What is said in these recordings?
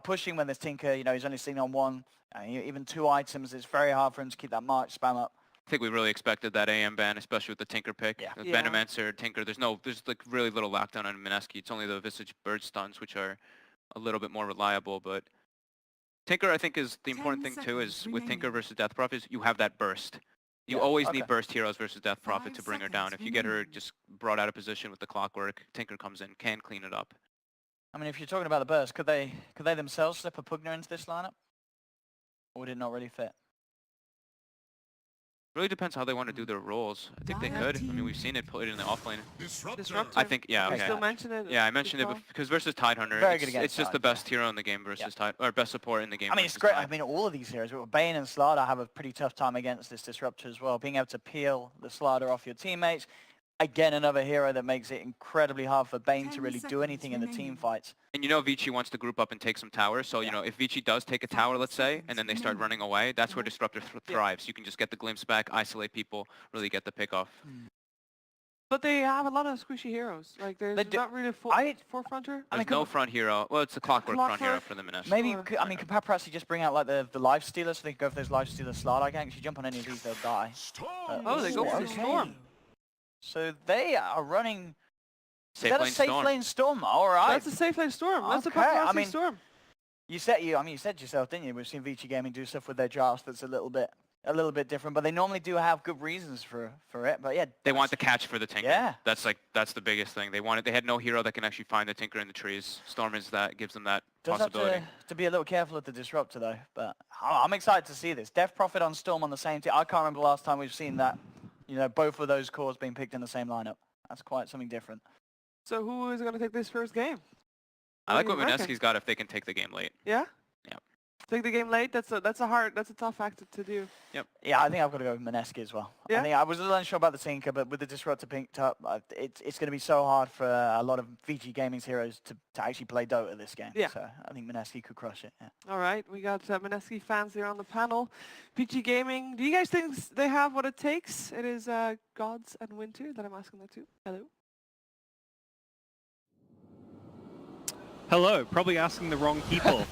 pushing when there's Tinker. You know, he's only sitting on one, even 2 items. It's very hard for him to keep that march spam up. I think we really expected that AM ban, especially with the Tinker pick. Yeah. With Venomancer, Tinker, there's like really little lockdown on Mineski. It's only the Visage bird stuns, which are a little bit more reliable, but Tinker, I think, is the important thing too, is with Tinker versus Death Prophet, is you have that burst. You always need burst heroes versus Death Prophet to bring her down. If you get her just brought out of position with the clockwork, Tinker comes in, can clean it up. I mean, if you're talking about the burst, could they themselves slip a Pugna into this lineup? Or would it not really fit? Really depends how they want to do their roles. I think they could. I mean, we've seen it put in the offlane. Disruptor. I think, yeah, okay. I still mentioned it. Yeah, I mentioned it because versus Tidehunter, it's just the best hero in the game versus or best support in the game. I mean, it's great. I mean, all of these heroes, Bane and Slardar have a pretty tough time against this Disruptor as well. Being able to peel the Slardar off your teammates. Again, another hero that makes it incredibly hard for Bane to really do anything in the team fights. And you know Vici wants to group up and take some towers, so you know, if Vici does take a tower, let's say, and then they start running away, that's where Disruptor thrives. You can just get the glimpse back, isolate people, really get the pick off. But they have a lot of squishy heroes. Like, there's not really a forefronter. There's no front hero. Well, it's a clockwork front hero for the Mineski. Maybe, I mean, could perhaps just bring out like the life stealer, so they can go for those life stealer Slardar ganks. You jump on any of these, they'll die. Oh, they go for the Storm. So they are running. Safe is that a safe lane Storm? All right. That's a safe lane Storm. That's a popular Storm. You said yourself, didn't you? We've seen Vici Gaming do stuff with their drafts that's a little bit different, but they normally do have good reasons for it. But yeah, they want the catch for the Tinker. Yeah, that's the biggest thing. They had no hero that can actually find the Tinker in the trees. Storm is that, gives them that possibility. Have to be a little careful with the Disruptor though. But I'm excited to see this. Death Prophet on Storm on the same team. I can't remember the last time we've seen that. You know, both of those cores being picked in the same lineup. That's quite something different. So who is going to take this first game? I like what Mineski's got if they can take the game late. Yeah? Yep. Take the game late? That's a tough act to do. Yep. Yeah, I think I've got to go with Mineski as well. Yeah? I think I was a little unsure about the Tinker, but with the Disruptor picked up, it's going to be so hard for a lot of VG Gaming's heroes to actually play Dota this game. Yeah. So I think Mineski could crush it. Yeah. All right, we got Mineski fans here on the panel. VG Gaming, do you guys think they have what it takes? It is Gods and Winter that I'm asking that to. Hello. Hello, probably asking the wrong people.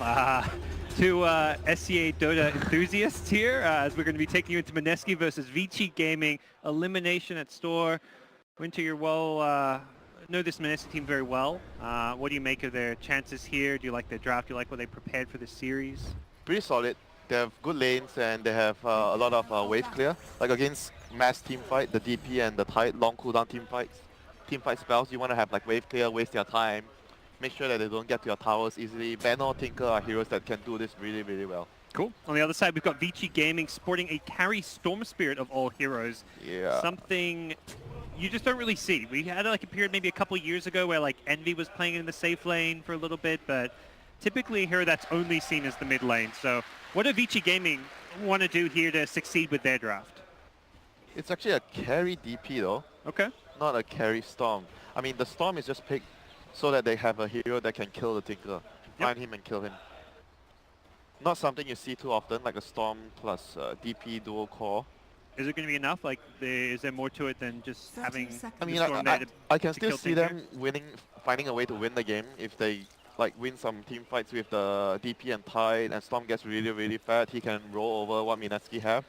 To SCA Dota enthusiasts here, as we're going to be taking you into Mineski versus Vici Gaming, elimination at store. Winter, you know this Mineski team very well. What do you make of their chances here? Do you like their draft? Do you like what they prepared for this series? Pretty solid. They have good lanes and they have a lot of wave clear. Like against mass team fight, the DP and the Tide, long cooldown team fight spells, you want to have like wave clear, waste their time. Make sure that they don't get to your towers easily. Banner, Tinker are heroes that can do this really, really well. Cool. On the other side, we've got Vici Gaming sporting a carry Storm Spirit of all heroes. Yeah. Something you just don't really see. We had like a period maybe a couple years ago where like Envy was playing in the safe lane for a little bit, but typically a hero that's only seen as the mid lane. So what do Vici Gaming want to do here to succeed with their draft? It's actually a carry DP though. Okay. Not a carry Storm. I mean, the Storm is just picked so that they have a hero that can kill the Tinker. Find him and kill him. Not something you see too often, like a Storm plus DP dual core. Is it going to be enough? Like, is there more to it than just having I mean, the Storm there I can still kill see Tinker? them finding a way to win the game if they like win some team fights with the DP and Tide and Storm gets really, really fat. He can roll over what Mineski have.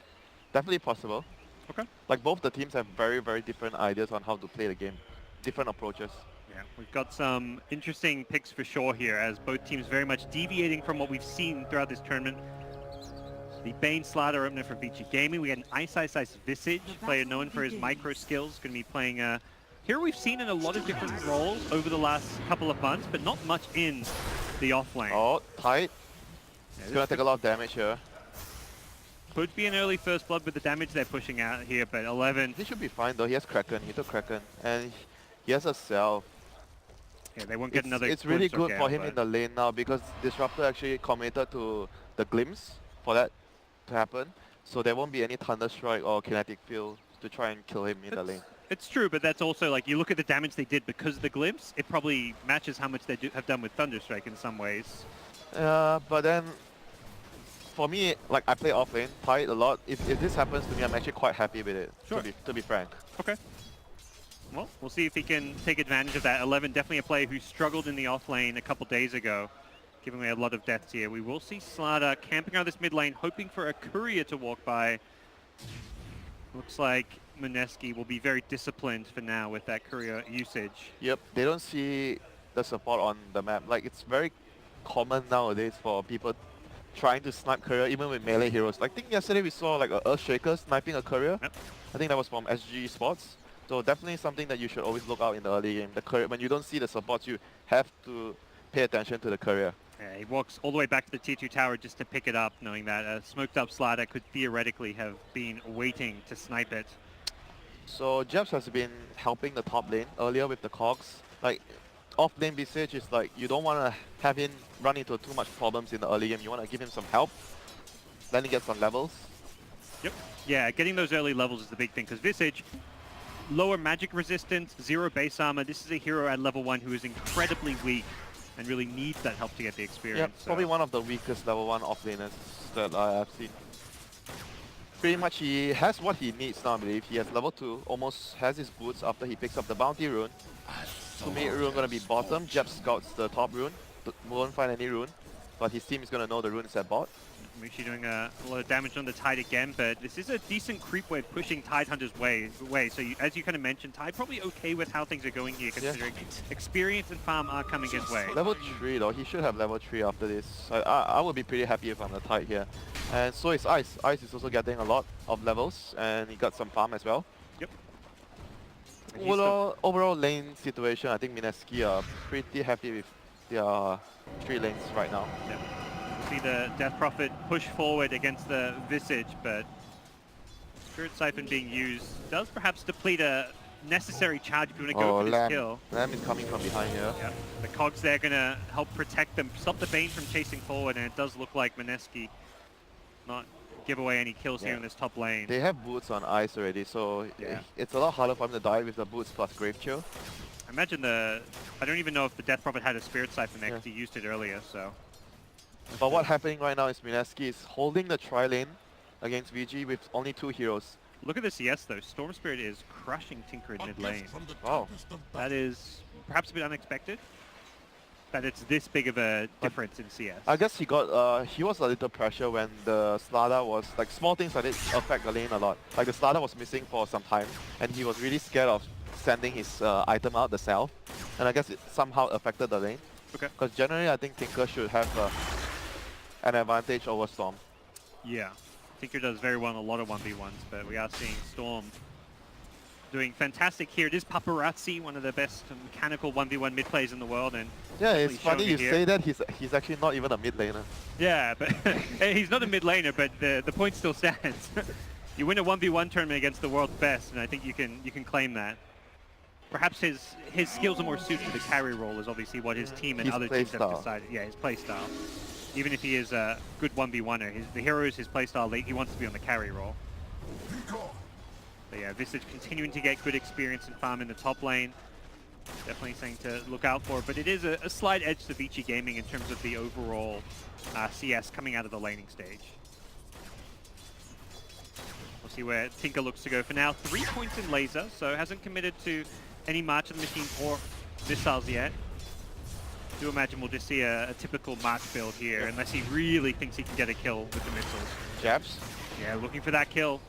Definitely possible. Okay. Like both the teams have very, very different ideas on how to play the game. Different approaches. Yeah, we've got some interesting picks for sure here, as both teams very much deviating from what we've seen throughout this tournament. The Bane Slardar opener for Vici Gaming. We had an Ice Visage, player known for his micro skills, going to be playing a hero we've seen in a lot of different roles over the last couple of months, but not much in the offlane. Oh, Tide. It's going to take a lot of damage here. Could be an early first blood with the damage they're pushing out here, but 11. He should be fine though. He has Kraken. He took Kraken. And he has a Self. Yeah, they won't get another. It's really good for him in the lane now because Disruptor actually committed to the glimpse for that to happen. So there won't be any Thunder Strike or Kinetic Field to try and kill him in the lane. It's true, but that's also like, you look at the damage they did because of the glimpse, it probably matches how much they have done with Thunder Strike in some ways. But then, for me, like I play offlane, Tide a lot. If this happens to me, I'm actually quite happy with it, sure. to be frank. Okay. Well, we'll see if he can take advantage of that. 11, definitely a player who struggled in the offlane a couple days ago. giving away a lot of deaths here. We will see Slada camping out this mid lane, hoping for a courier to walk by. Looks like Mineski will be very disciplined for now with that courier usage. Yep, they don't see the support on the map. Like, it's very common nowadays for people trying to snipe courier, even with melee heroes. Like, I think yesterday we saw like a Earthshaker sniping a courier. Yep. I think that was from SG Sports. So definitely something that you should always look out in the early game. The courier, when you don't see the support, you have to pay attention to the courier. Yeah, he walks all the way back to the T2 tower just to pick it up, knowing that a smoked up Slada could theoretically have been waiting to snipe it. So Jebs has been helping the top lane earlier with the cogs. Like, off lane Visage is like, you don't want to have him run into too much problems in the early game. You want to give him some help, then he gets some levels. Yep. Yeah, getting those early levels is the big thing, because Visage, lower magic resistance, 0 base armor. This is a hero at level 1 who is incredibly weak and really needs that help to get the experience. Yeah, probably one of the weakest level 1 offlaners that I have seen. Pretty much he has what he needs now, I believe. He has level 2, almost has his boots after he picks up the bounty rune. So mid rune gonna be bottom, Jeb scouts the top rune, won't find any rune, but his team is gonna know the rune is at bot. Michi doing a lot of damage on the Tide again, but this is a decent creep wave pushing Tide Hunter's way. So as you kind of mentioned, Tide probably okay with how things are going here, considering experience and farm are coming his way. Level 3 though, he should have level 3 after this. I would be pretty happy if I'm the Tide here. And so is Ice. Ice is also getting a lot of levels, and he got some farm as well. Yep. Overall lane situation, I think Mineski are pretty happy with their 3 lanes right now. Yep. See the Death Prophet push forward against the Visage, but Spirit Siphon being used does perhaps deplete a necessary charge if you want to go for this kill. Lamb is coming from behind here. Yep. The cogs there going to help protect them, stop the Bane from chasing forward, and it does look like Mineski not give away any kills here in this top lane. They have boots on Ice already, so it's a lot harder for him to die with the boots plus Grave Chill. I imagine I don't even know if the Death Prophet had a Spirit Siphon there because he used it earlier, so. But what's happening right now is Mineski is holding the tri-lane against VG with only 2 heroes. Look at the CS though. Storm Spirit is crushing Tinker in mid lane. Wow. That is perhaps a bit unexpected, that it's this big of a difference in CS. I guess he was a little pressure when the Slada was, like, small things like this affect the lane a lot. Like the Slada was missing for some time, and he was really scared of sending his item out, the Salve, and I guess it somehow affected the lane. Okay. Because generally I think Tinker should have an advantage over Storm. Yeah, Tinker does very well in a lot of 1v1s, but we are seeing Storm doing fantastic here. It is Paparazzi, one of the best mechanical 1v1 mid players in the world, and yeah, it's funny you say that. He's actually not even a mid laner. Yeah, but he's not a mid laner, but the point still stands. You win a 1v1 tournament against the world's best, and I think you can claim that. Perhaps his skills are more suited to the carry role, is obviously what his team and other teams have decided. Yeah, his playstyle. Even if he is a good 1v1er, the hero is his playstyle. He wants to be on the carry role. But yeah, Visage continuing to get good experience and farm in the top lane. Definitely something to look out for, but it is a slight edge to Vici Gaming in terms of the overall CS coming out of the laning stage. We'll see where Tinker looks to go for now. 3 points in laser, so hasn't committed to any March of the Machine or missiles yet. I do imagine we'll just see a typical March build here, unless he really thinks he can get a kill with the missiles. Jabs? Yeah, looking for that kill.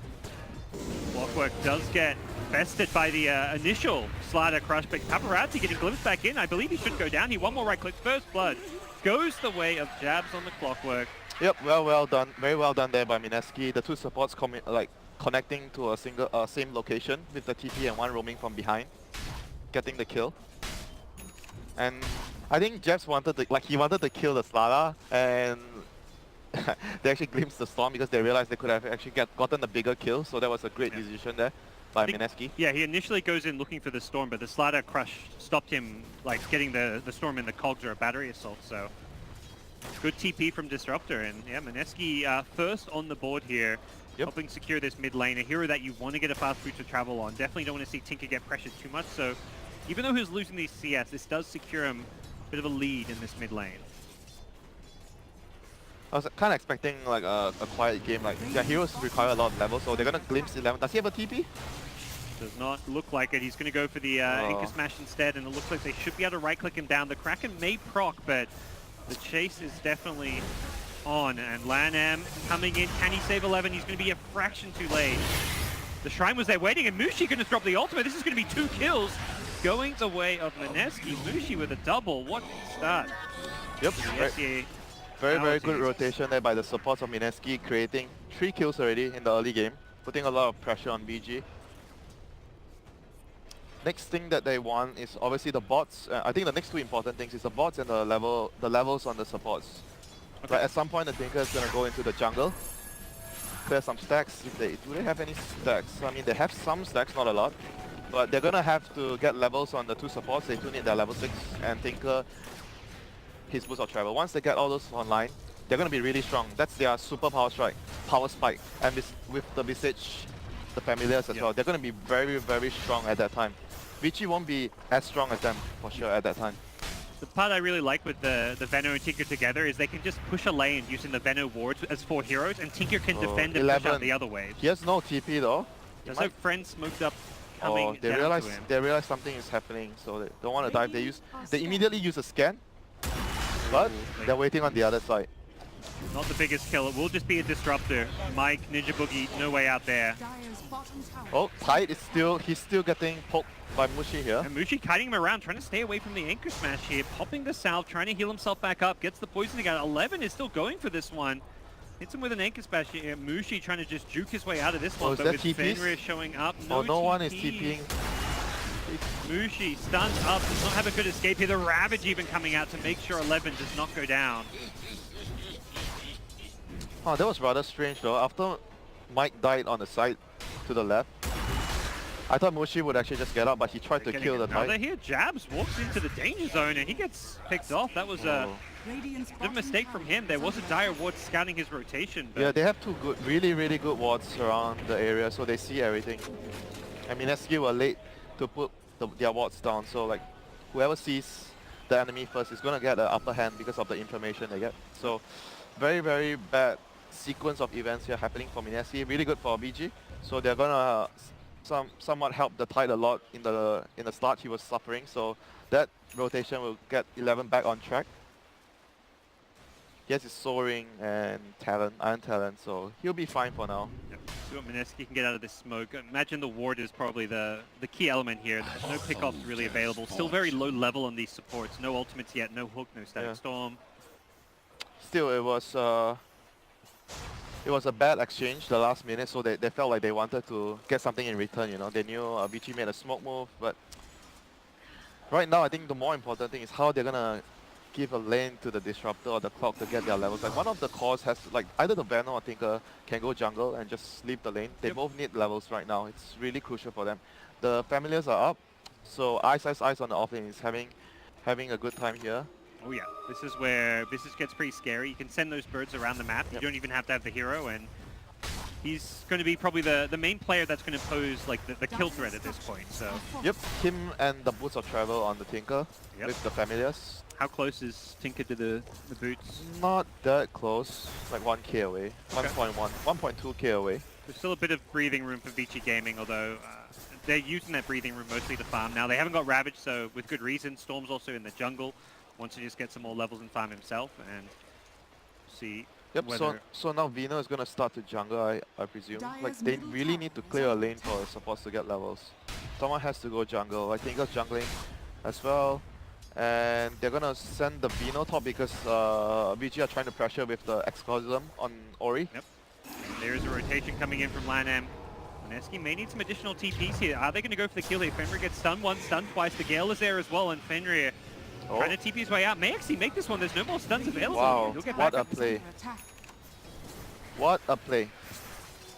Clockwork does get bested by the initial Slada crush, but Paparazzi getting glimpsed back in. I believe he should go down. He one more right click. First blood goes the way of Jabs on the Clockwork. Yep, well done. Very well done there by Mineski. The 2 supports connecting to a single same location with the TP and 1 roaming from behind, getting the kill. And I think Jebs wanted to kill the Slada, and they actually glimpsed the Storm because they realized they could have actually gotten a bigger kill. So that was a great decision there by Mineski. Yeah, he initially goes in looking for the Storm, but the Slada crush stopped him, like getting the Storm in the cogs or a battery assault. So good TP from Disruptor, and yeah, Mineski first on the board here. Helping secure this mid lane, a hero that you want to get a fast route to travel on. Definitely don't want to see Tinker get pressured too much, so even though he's losing these CS, this does secure him a bit of a lead in this mid lane. I was kind of expecting like a quiet game, like their heroes require a lot of levels, so they're going to glimpse 11. Does he have a TP? Does not look like it. He's going to go for the Inca Smash instead, and it looks like they should be able to right-click him down. The Kraken may proc, but The chase is definitely on, and Lanam coming in. Can he save 11? He's going to be a fraction too late. The Shrine was there waiting, and Mushi going to drop the ultimate. This is going to be 2 kills going the way of Mineski. Mushi with a double. What a start. Yep. Yes, Very good rotation there by the supports of Mineski, creating 3 kills already in the early game, putting a lot of pressure on VG. Next thing that they want is obviously the bots. I think the next 2 important things is the bots and the levels on the supports. Okay. But at some point, the Tinker is gonna go into the jungle, clear some stacks. Do they have any stacks? I mean, they have some stacks, not a lot, but they're gonna have to get levels on the 2 supports. They do need their level 6, and Tinker, his boost of travel. Once they get all those online, they're gonna be really strong. That's their super power strike, power spike, and with the Visage, the familiars as well, they're gonna be very strong at that time. Vici won't be as strong as them for sure at that time. The part I really like with the Veno and Tinker together is they can just push a lane using the Veno wards as 4 heroes, and Tinker can defend and push out the other wave. He has no TP though. There's no friend smoked up coming they down realize to him. they realize something is happening, so they don't want to dive. They immediately use a scan, but they're waiting on the other side. Not the biggest kill. It will just be a disruptor. Mike, Ninja Boogie, no way out there. Oh, Tide is he's still getting poked by Mushi here. And Mushi kiting him around, trying to stay away from the anchor smash here. Popping the salve, trying to heal himself back up. Gets the poisoning out. 11 is still going for this one. Hits him with an anchor smash here. Mushi trying to just juke his way out of this one. Is But that with TPs? Fenrir showing up, No one is TPs. TPing. Mushi stuns up, does not have a good escape here. The Ravage even coming out to make sure 11 does not go down. Oh, that was rather strange though. After Mike died on the side to the left, I thought Mushi would actually just get up, but he tried to kill the Another Tide. here, Jabs walks into the danger zone and he gets picked off. That was a bit of a mistake from him. There was a dire ward scouting his rotation. But Yeah, they have 2 really good wards around the area, so they see everything. I mean, Mineski were late to put their wards down, so like whoever sees the enemy first is gonna get the upper hand because of the information they get. So very bad sequence of events here happening for Mineski. Really good for VG. So they're gonna somewhat help the Tide a lot in the start. He was suffering, so that rotation will get 11 back on track. He has his soaring and talent, iron talent, so he'll be fine for now. Yep. See what Mineski can get out of this smoke. Imagine the ward is probably the key element here. There's no pickoffs really available. Still very low level on these supports. No ultimates yet, no hook, no static storm. Still, it was a bad exchange the last minute, so they felt like they wanted to get something in return, you know. They knew Vici made a smoke move, but right now I think the more important thing is how they're gonna give a lane to the Disruptor or the Clock to get their levels. Like one of the cores has, like either the Venom or Tinker can go jungle and just leave the lane. They both need levels right now. It's really crucial for them. The Familiars are up, so Ice on the offlane is having a good time here. Oh yeah, this is where this gets pretty scary. You can send those birds around the map. You don't even have to have the hero, and he's going to be probably the main player that's going to pose like the kill threat at this point. So Yep, him and the Boots of Travel on the Tinker with the Familiars. how close is Tinker to the boots? Not that close, like 1k away, 1.1, 1.2k away. There's still a bit of breathing room for Vici Gaming, although they're using that breathing room mostly to farm. Now they haven't got Ravage, so with good reason. Storm's also in the jungle. Wants to just get some more levels and farm himself and see. Yep, so now Vino is gonna start to jungle, I presume. Like they really need to clear a lane for supports to get levels. Someone has to go jungle. I think Tinker's jungling as well. And they're gonna send the Vino top because VG are trying to pressure with the Exorcism on Ori. Yep. There's a rotation coming in from Lanam. Mineski may need some additional TPs here. Are they going to go for the kill here? Fenrir gets stunned once, stunned twice. The Gale is there as well, and Fenrir trying to TP his way out. May actually make this one. There's no more stuns available. Wow, He'll get what back a up. play. What a play.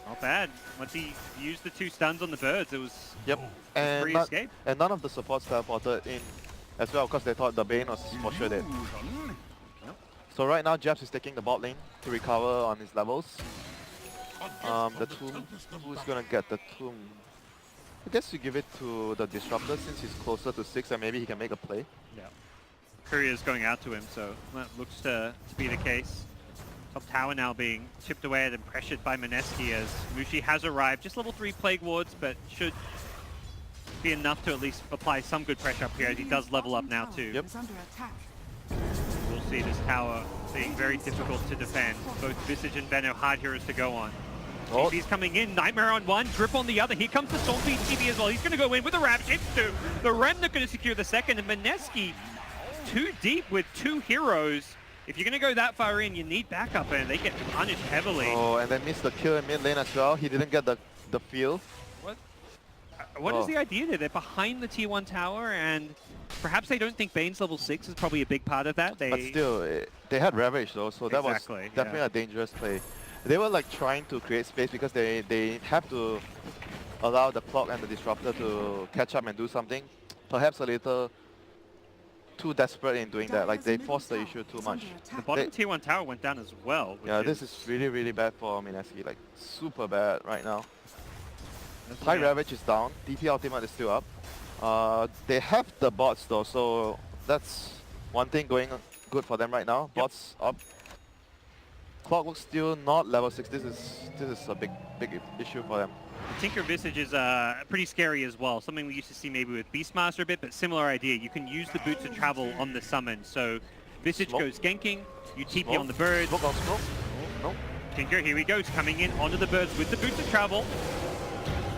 Not bad. Once he used the 2 stuns on the birds, it was free and escape. and none of the supports teleported in as well because they thought the Bane was for sure dead. So right now Jabs is taking the bot lane to recover on his levels. The tomb, who's gonna get the tomb? I guess you give it to the Disruptor since he's closer to 6 and maybe he can make a play. Yeah. Courier's going out to him, so that looks to be the case. Top tower now being chipped away at and pressured by Mineski as Mushi has arrived. Just level 3 Plague Wards, but should be enough to at least apply some good pressure up here as he does level up now too. Yep. We'll see this tower being very difficult to defend. Both Visage and Veno hard heroes to go on. Oh. TV's coming in, Nightmare on one, Drip on the other. Here comes the Storm Beat TV as well. He's going to go in with the Ravage. Hits two. The Remnant going to secure the second, and Mineski too deep with two heroes. If you're going to go that far in, you need backup, and they get punished heavily. Oh, and then missed the kill in mid lane as well. He didn't get the feel. What is the idea there? They're behind the tier 1 tower, and perhaps they don't think Bane's level 6 is probably a big part of that. But still, they had Ravage though, so that was Exactly, definitely yeah. a dangerous play. They were like trying to create space because they have to allow the clock and the disruptor to catch up and do something. Perhaps a little too desperate in doing that. Like they forced the issue too much. The bottom tier 1 tower went down as well. Yeah, this is really bad for Mineski. Like super bad right now. High Ravage is down. DP ultimate is still up. They have the bots though, so that's one thing going good for them right now. Bots up. Clockwork's still not level 6. This is a big issue for them. The Tinker Visage is pretty scary as well. Something we used to see maybe with Beastmaster a bit, but similar idea. You can use the boot to travel on the summon. So Visage goes ganking, you TP on the birds. Smoke on smoke. No. Tinker, here he goes, coming in onto the birds with the boot to travel.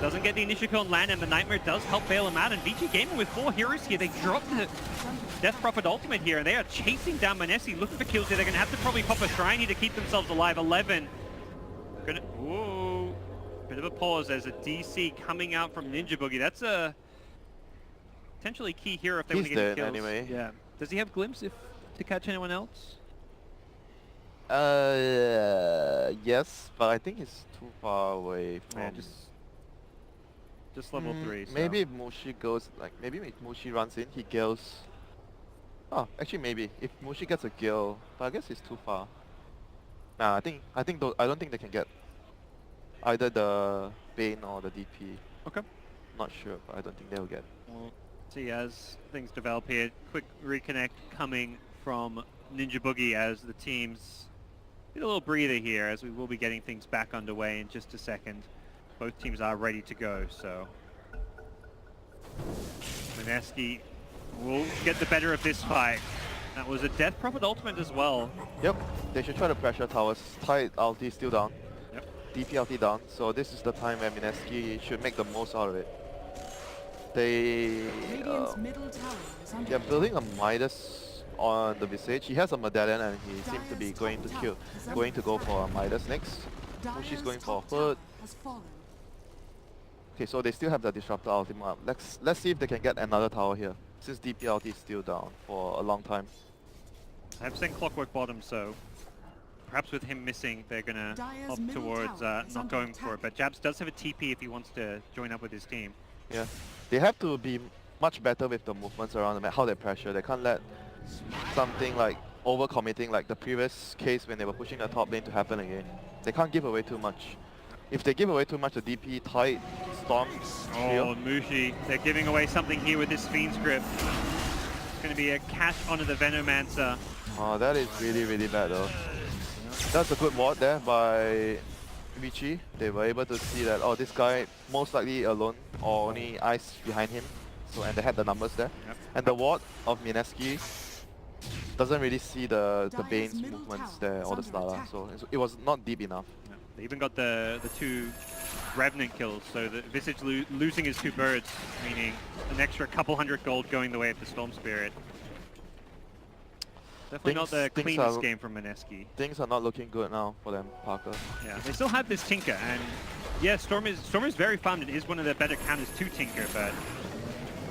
Doesn't get the initial kill on land, and the Nightmare does help bail him out. And VG Gaming with 4 heroes here. They dropped the Death Prophet ultimate here, and they are chasing down Mineski, looking for kills here. They're going to have to probably pop a shrine here to keep themselves alive. 11. Whoa. Bit of a pause. There's a DC coming out from Ninja Boogie. That's a potentially key hero if they want to get the kills. Anyway. Yeah. Does he have glimpse to catch anyone else? Yes, but I think he's too far away from... Yeah, just level 3. So. Maybe if Mushi goes, like, maybe if Mushi runs in, he gills. Oh, actually maybe. If Mushi gets a gill, but I guess it's too far. Nah, I don't think they can get either the Bane or the DP. Okay. Not sure, but I don't think they'll get. We'll see as things develop here. Quick reconnect coming from Ninja Boogie as the teams get a little breather here, as we will be getting things back underway in just a second. Both teams are ready to go, so Mineski will get the better of this fight. That was a Death Prophet ultimate as well. Yep, they should try to pressure towers. Tide ulti still down. Yep. DP ulti down, so this is the time where Mineski should make the most out of it. They're building a Midas on the Visage. He has a medallion and he seems to be going to go for a Midas next. Mushi's going for a Hood. Okay, so they still have the Disruptor ultimate. Let's see if they can get another tower here, since DP ulti is still down for a long time. I have sent Clockwork bottom, so perhaps with him missing, they're gonna opt towards not going for it. But Jabs does have a TP if he wants to join up with his team. Yeah, they have to be much better with the movements around the map, how they pressure. They can't let something like over-committing like the previous case when they were pushing the top lane to happen again. They can't give away too much. If they give away too much, the DP, Tide, Storm, Oh, Mushi, they're giving away something here with this Fiend's Grip. It's going to be a catch onto the Venomancer. Oh, that is really bad though. That's a good ward there by Vici. They were able to see that, oh, this guy most likely alone or only ice behind him. So, and they had the numbers there. Yep. And the ward of Mineski doesn't really see the Bane's movements there or the Slala, so it was not deep enough. Yeah. They even got the 2 Revenant kills, so the Visage losing his 2 birds, meaning an extra couple hundred gold going the way of the Storm Spirit. Definitely not the cleanest game from Mineski. Things are not looking good now for them, Parker. Yeah, they still have this Tinker, and yeah, Storm is very farmed. It is one of the better counters to Tinker, but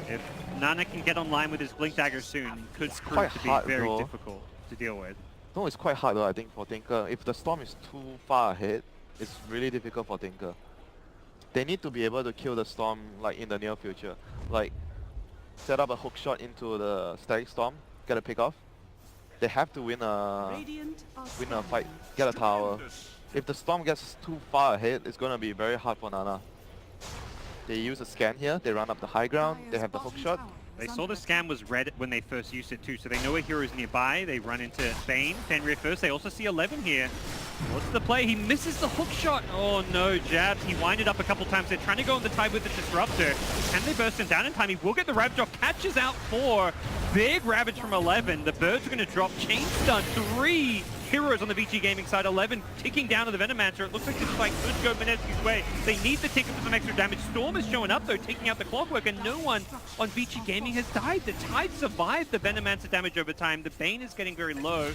if Nana can get online with his Blink Dagger soon, it could prove to be very difficult to deal with. No, it's quite hard though, I think, for Tinker. If the Storm is too far ahead, it's really difficult for Tinker. They need to be able to kill the Storm like in the near future. Like, set up a hook shot into the Static Storm, get a pick off. They have to win a fight, get a tower. If the Storm gets too far ahead, it's gonna be very hard for Nana. They use a scan here, they run up the high ground, they have the hook shot. They saw the scan was red when they first used it too, so they know a hero is nearby. They run into Bane, Fenrir first. They also see 11 here. What's the play? He misses the hook shot. Oh no, jabs. He winded up a couple times. They're trying to go on the tide with the Disruptor. Can they burst him down in time? He will get the Ravage off. Catches out 4. Big Ravage from 11. The Birds are going to drop. Chain stun. 3 heroes on the VG Gaming side. 11 ticking down to the Venomancer. It looks like this fight could go Mineski's way. They need the Tinker for some extra damage. Storm is showing up though, taking out the Clockwork, and no one on VG Gaming has died. The Tide survived the Venomancer damage over time. The Bane is getting very low.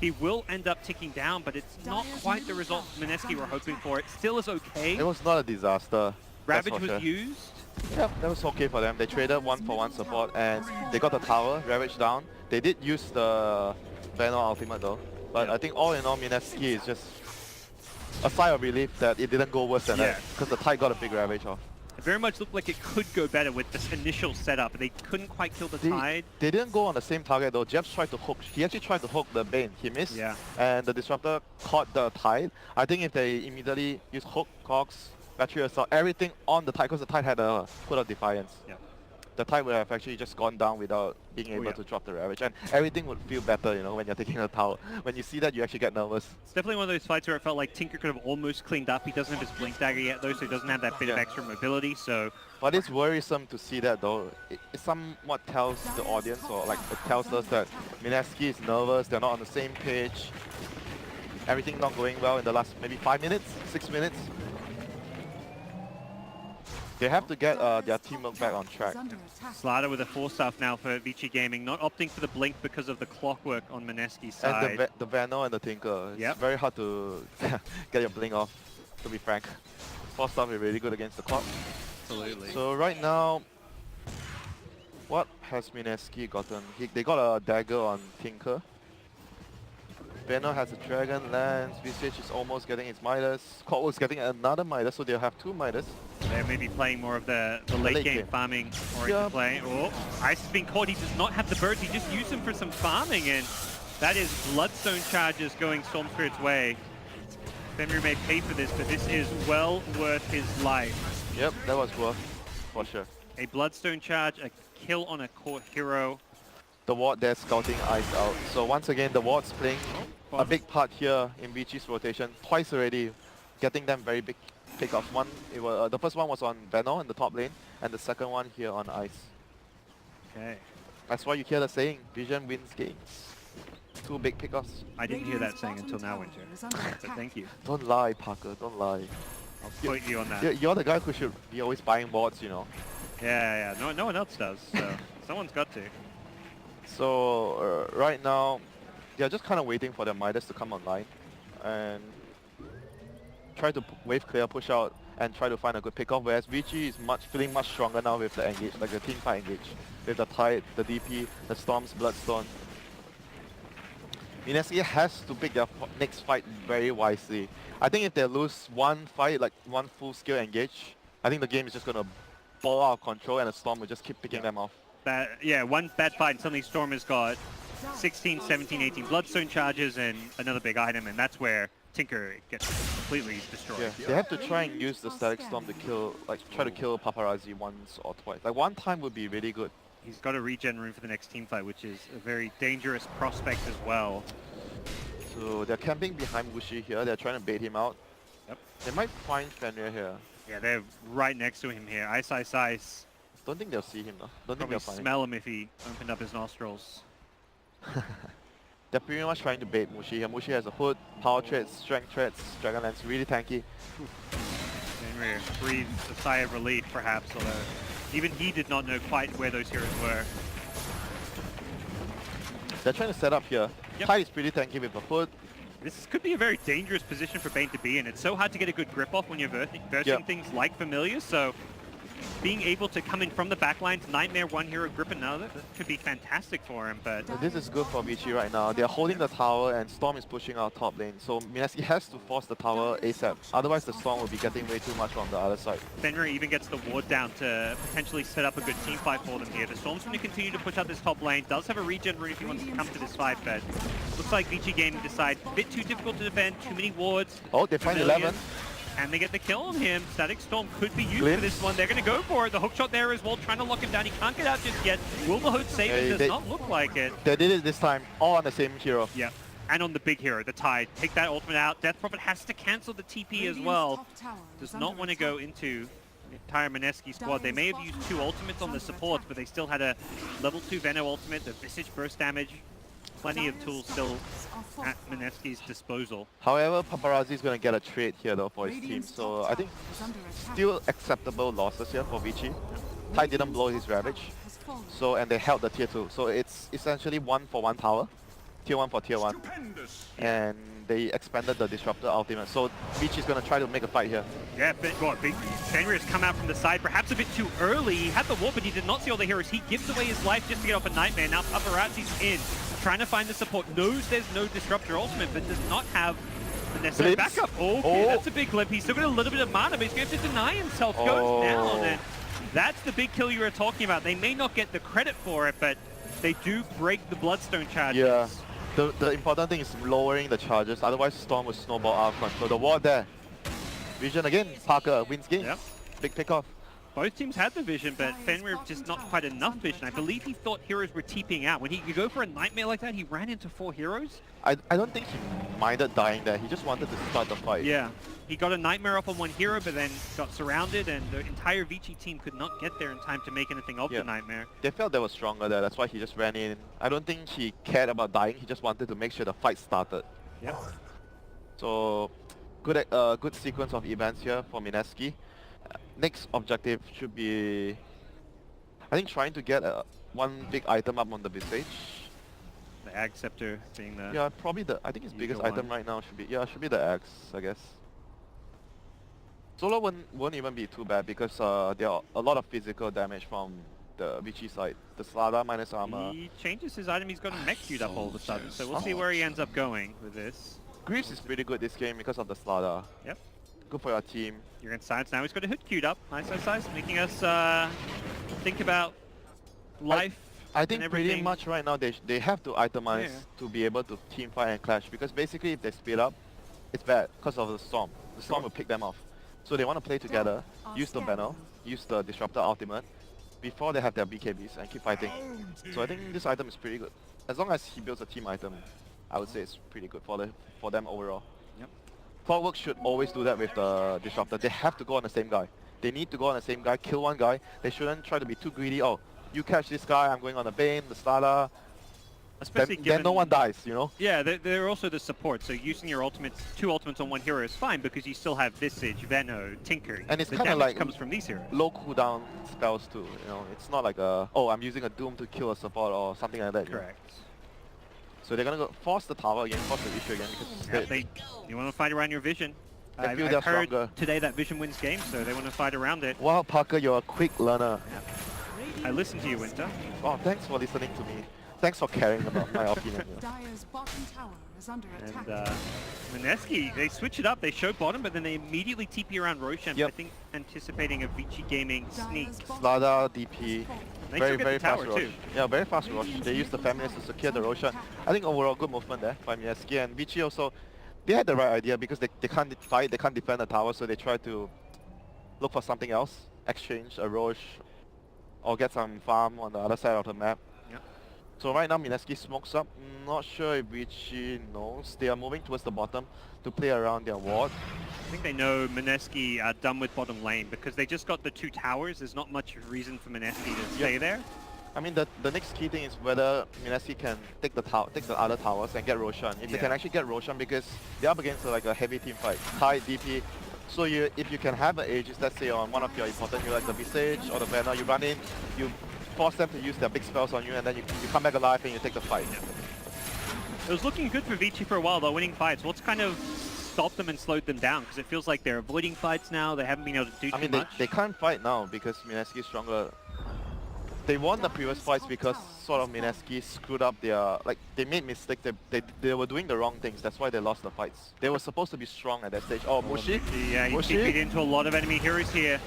He will end up ticking down, but it's not quite the result Mineski were hoping for. It still is okay. It was not a disaster. Ravage was used. Yeah, that was okay for them. They traded 1-for-1 support and they got the tower, Ravage down. They did use the Venom ultimate though. But I think all in all, Mineski is just a sigh of relief that it didn't go worse than that. Because the Tide got a big Ravage off. It very much looked like it could go better with this initial setup. They couldn't quite kill the Tide. They didn't go on the same target though. Jebs tried to hook. He actually tried to hook the Bane. He missed. Yeah. And the Disruptor caught the Tide. I think if they immediately use hook, cogs, battery assault, everything on the Tide, because the Tide had a foot of defiance. Yeah. The Tide would have actually just gone down without being able to drop the Ravage. And everything would feel better, you know, when you're taking a tower. When you see that, you actually get nervous. It's definitely one of those fights where it felt like Tinker could have almost cleaned up. He doesn't have his Blink Dagger yet though, so he doesn't have that bit of extra mobility, so... But it's worrisome to see that though. It somewhat tells the audience, or like it tells us that Mineski is nervous, they're not on the same page. Everything not going well in the last maybe 5 minutes, 6 minutes. They have to get their teamwork back on track. Slaughter with a 4-staff now for Vici Gaming, not opting for the Blink because of the Clockwork on Mineski's side. And the Vano and the Tinker. It's very hard to get your Blink off, to be frank. 4-staff is really good against the clock. Absolutely. So right now, what has Mineski gotten? They got a dagger on Tinker. Vano has a Dragon Lance. Vici is almost getting its Midas. Clockwork's getting another Midas, so they'll have 2 Midas. They're maybe playing more of the late game farming oriented play. Oh, Ice has been caught. He does not have the birds. He just used them for some farming, and that is Bloodstone charges going Storm Spirit's way. Fenrir may pay for this, but this is well worth his life. Yep, that was worth, for sure. A Bloodstone charge, a kill on a core hero. The ward there scouting Ice out. So once again, the ward's playing a big part here in Vici's rotation. Twice already, getting them very big pickoffs. The first one was on Veno in the top lane, and the second one here on Ice. Okay. That's why you hear the saying, Vision wins games. 2 big pickoffs. I didn't hear that saying until now, Winter. But thank you. Don't lie, Parker, don't lie. I'll quote you on that. You're the guy who should be always buying wards, you know. Yeah. No one else does, so someone's got to. So right now, they're just kind of waiting for their Midas to come online and try to wave clear, push out, and try to find a good pickoff. Whereas Vici is feeling much stronger now with the engage, like the team fight engage, with the Tide, the DP, the Storms, Bloodstone. Mineski has to pick their next fight very wisely. I think if they lose one fight, like one full skill engage, I think the game is just gonna ball out of control, and the Storm will just keep picking them off. One bad fight and suddenly Storm has got 16, 17, 18 Bloodstone charges and another big item, and that's where Tinker gets completely destroyed. Yeah, they have to try and use the Static Storm to kill, try to kill Paparazzi once or twice. Like one time would be really good. He's got a regen room for the next team fight, which is a very dangerous prospect as well. So they're camping behind Wushi here. They're trying to bait him out. Yep. They might find Fenrir here. Yeah, they're right next to him here. Ice. Don't think they'll see him though. Don't think Probably they'll find smell him if he opened up his nostrils. They're pretty much trying to bait Mushi here. Mushi has a hood, power treads, strength treads, Dragon Lance, really tanky. Fenrir breathes a sigh of relief perhaps, although even he did not know quite where those heroes were. They're trying to set up here. Yep. Tide is pretty tanky with the hood. This could be a very dangerous position for Bane to be in. It's so hard to get a good grip off when you're versing things like Familiars, so being able to come in from the backlines, Nightmare one hero, grip another, that could be fantastic for him, but... This is good for Vici right now. They're holding the tower and Storm is pushing our top lane. So Mineski has to force the tower ASAP. Otherwise the Storm will be getting way too much on the other side. Fenrir even gets the ward down to potentially set up a good team fight for them here. The Storm's going to continue to push out this top lane. Does have a regen rune if he wants to come to this fight, but looks like Vici Gaming decide a bit too difficult to defend, too many wards. Oh, they find 11. And they get the kill on him. Static Storm could be used for this one. They're going to go for it. The hookshot there as well, trying to lock him down. He can't get out just yet. Will the hood save it? Does not look like it. They did it this time, all on the same hero. Yeah. and on the big hero, the Tide. Take that ultimate out. Death Prophet has to cancel the TP as well. Does not want to go into the entire Mineski squad. They may have used 2 ultimates on the supports, but they still had a level 2 Veno ultimate, the Visage burst damage. Plenty of tools still at Mineski's disposal. However, Paparazzi is going to get a trade here though for his team, so I think still acceptable losses here for Vici. Tide didn't blow his Ravage, so and they held the tier 2, so it's essentially 1 for 1 tower, tier 1 for tier 1, and they expanded the Disruptor ultimate, so Vici is going to try to make a fight here. Yeah, Fenrir has come out from the side, perhaps a bit too early. He had the wall, but he did not see all the heroes. He gives away his life just to get off a Nightmare. Now Paparazzi's in, trying to find the support. Knows there's no Disruptor ultimate, but does not have the necessary backup. Okay, that's a big glimpse. He's still got a little bit of mana, but he's going to have to deny himself. Goes down, and that's the big kill you were talking about. They may not get the credit for it, but they do break the Bloodstone charges. Yeah. The important thing is lowering the charges, otherwise Storm will snowball out of control. The ward there. Vision again, Parker wins game. Yep. Big pick off. Both teams had the vision, but Fenrir just not quite enough vision. I believe he thought heroes were TPing out. When you go for a Nightmare like that, he ran into 4 heroes. I don't think he minded dying there, he just wanted to start the fight. Yeah, he got a Nightmare up on 1 hero, but then got surrounded, and the entire Vici team could not get there in time to make anything of the Nightmare. They felt they were stronger there, that's why he just ran in. I don't think he cared about dying, he just wanted to make sure the fight started. Yep. So, good sequence of events here for Mineski. Next objective should be, I think, trying to get one big item up on the Visage. The Ag Scepter being the... Yeah, probably I think his biggest item right now should be the axe, I guess. Solo won't even be too bad because there are a lot of physical damage from the Vici side. The Slada minus armor. He changes his item, he's got a mech queued up all of a sudden, so we'll see where he ends up going with this. Greaves is pretty good this game because of the Slada. Yep. Good for your team. You're in science now, he's got a hood queued up. Nice, making us think about life. I think pretty much right now they have to itemize to be able to team fight and clash, because basically if they split up, it's bad because of the Storm. The Storm will pick them off. So they want to play together, use the banner, use the Disruptor ultimate before they have their BKBs and keep fighting. So I think this item is pretty good. As long as he builds a team item, I would say it's pretty good for them overall. Yep. Clockwork should always do that with the Disruptor. They have to go on the same guy. They need to go on the same guy, kill one guy. They shouldn't try to be too greedy. Oh, you catch this guy, I'm going on the Bane, the Slada. Especially then no one dies, you know? Yeah, they're also the support, so using your ultimates, 2 ultimates on 1 hero is fine because you still have Visage, Veno, Tinker. And it's the kind of damage like comes from these heroes. Low cooldown spells too, you know? It's not like oh, I'm using a Doom to kill a support or something like that. Correct. So they're gonna go force the tower again, force the issue again, because you want to fight around your vision. I feel I've they're heard stronger. Today that vision wins games, so they want to fight around it. Wow, Parker, you're a quick learner. I listen to you, Winter. Oh, thanks for listening to me. Thanks for caring about my opinion. Dire's bottom tower is under attack. And Mineski, they switch it up, they show bottom, but then they immediately TP around Roshan, I think anticipating a Vici Gaming sneak. Slada, DP, very fast rush. Too. Yeah, very fast rush. They used the feminists to secure the Roshan. I think overall good movement there by Mineski, and Vici also, they had the right idea because they can't fight, they can't defend the tower, so they try to look for something else, exchange a Roche, or get some farm on the other side of the map. So right now Mineski smokes up. Not sure if Vici knows. They are moving towards the bottom to play around their ward. I think they know Mineski are done with bottom lane because they just got the 2 towers. There's not much reason for Mineski to stay there. I mean, the next key thing is whether Mineski can take the other towers and get Roshan. If they can actually get Roshan, because they're up against like a heavy team fight. Tide, DP. So if you can have an Aegis, let's say on one of your important, you like the Visage or the Banner, you run in, you force them to use their big spells on you, and then you come back alive and you take the fight. It was looking good for Vici for a while though, winning fights. What's kind of stopped them and slowed them down? Because it feels like they're avoiding fights now, they haven't been able to do too much. They can't fight now because Mineski is stronger. They won the previous fights because sort of Mineski screwed up their, like, they made mistakes, they were doing the wrong things, that's why they lost the fights. They were supposed to be strong at that stage. Oh, Mushi? Yeah, he's TP'd into a lot of enemy heroes here.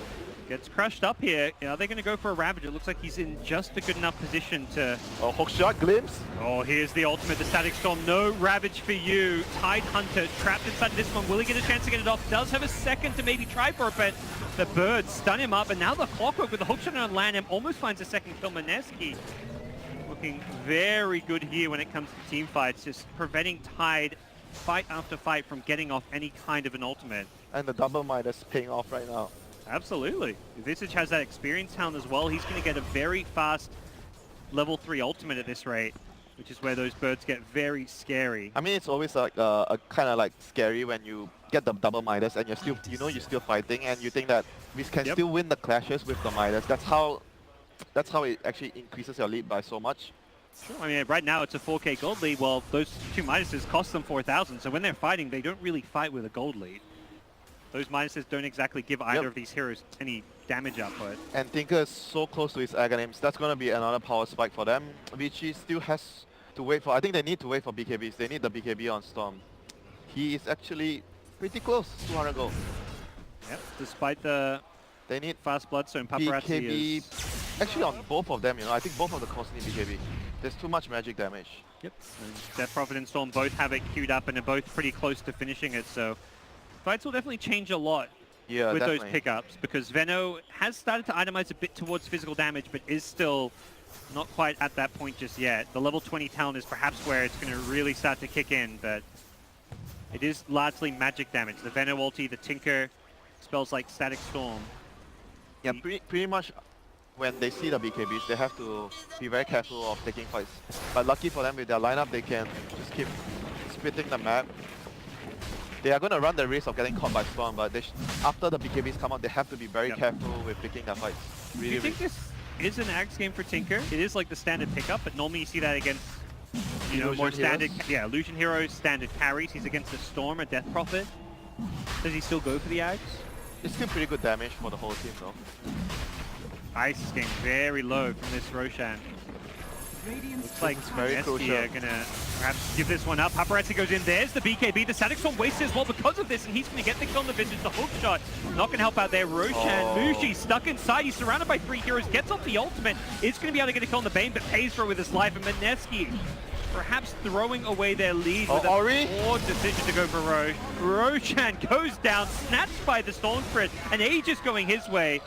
Gets crushed up here. Are they going to go for a Ravage? It looks like he's in just a good enough position to... Oh, hookshot, glimpse. Oh, here's the ultimate, the Static Storm. No Ravage for you. Tide Hunter trapped inside this one. Will he get a chance to get it off? Does have a second to maybe try for it, but the birds stun him up. And now the Clockwork with the hookshot on land him almost finds a second kill. Mineski looking very good here when it comes to team fights, just preventing Tide fight after fight from getting off any kind of an ultimate. And the double Midas paying off right now. Absolutely. Vici has that experience talent as well. He's going to get a very fast level 3 ultimate at this rate, which is where those birds get very scary. I mean, it's always like a kind of like scary when you get the double Midas and you're still, you're still fighting and you think that we can still win the clashes with the Midas. That's how it actually increases your lead by so much. Sure. I mean, right now it's a 4K gold lead. Well, those two Midases cost them 4,000. So when they're fighting, they don't really fight with a gold lead. Those Midases don't exactly give either of these heroes any damage output. And Tinker is so close to his Aghanims. That's going to be another power spike for them. Vici still has to wait for... I think they need to wait for BKBs. They need the BKB on Storm. He is actually pretty close. 200 gold. Yep, despite the They need fast Bloodstone, Paparazzi BKB. is... Actually, on both of them, you know, I think both of the cores need BKB. There's too much magic damage. Yep, and Death Prophet and Storm both have it queued up and are both pretty close to finishing it, so fights will definitely change a lot Yeah, with definitely. those pickups, because Veno has started to itemize a bit towards physical damage, but is still not quite at that point just yet. The level 20 talent is perhaps where it's going to really start to kick in, but it is largely magic damage. The Veno ulti, the Tinker, spells like Static Storm. Yeah, pretty much when they see the BKBs, they have to be very careful of taking fights. But lucky for them with their lineup, they can just keep splitting the map. They are going to run the risk of getting caught by Storm, but they after the BKBs come out, they have to be very careful with picking their fights. Do you think this is an Axe game for Tinker? It is like the standard pickup, but normally you see that against, you know, Illusion more standard, heroes? Illusion heroes, standard carries. He's against a Storm, a Death Prophet. Does he still go for the Axe? It's still pretty good damage for the whole team though. Ice is getting very low from this Roshan. Looks like This is very Mineski crucial. are gonna perhaps give this one up. Paparazzi goes in. There's the BKB. The Static Storm wastes as well because of this, and he's gonna get the kill on the Visage. The hook shot not gonna help out there. Roshan, Mushi stuck inside. He's surrounded by 3 heroes. Gets off the ultimate. Is gonna be able to get a kill on the Bane, but pays for it with his life. And Mineski perhaps throwing away their lead with Ori? a poor decision to go for Roche. Roshan goes down, snatched by the Storm Spirit, and Aegis going his way.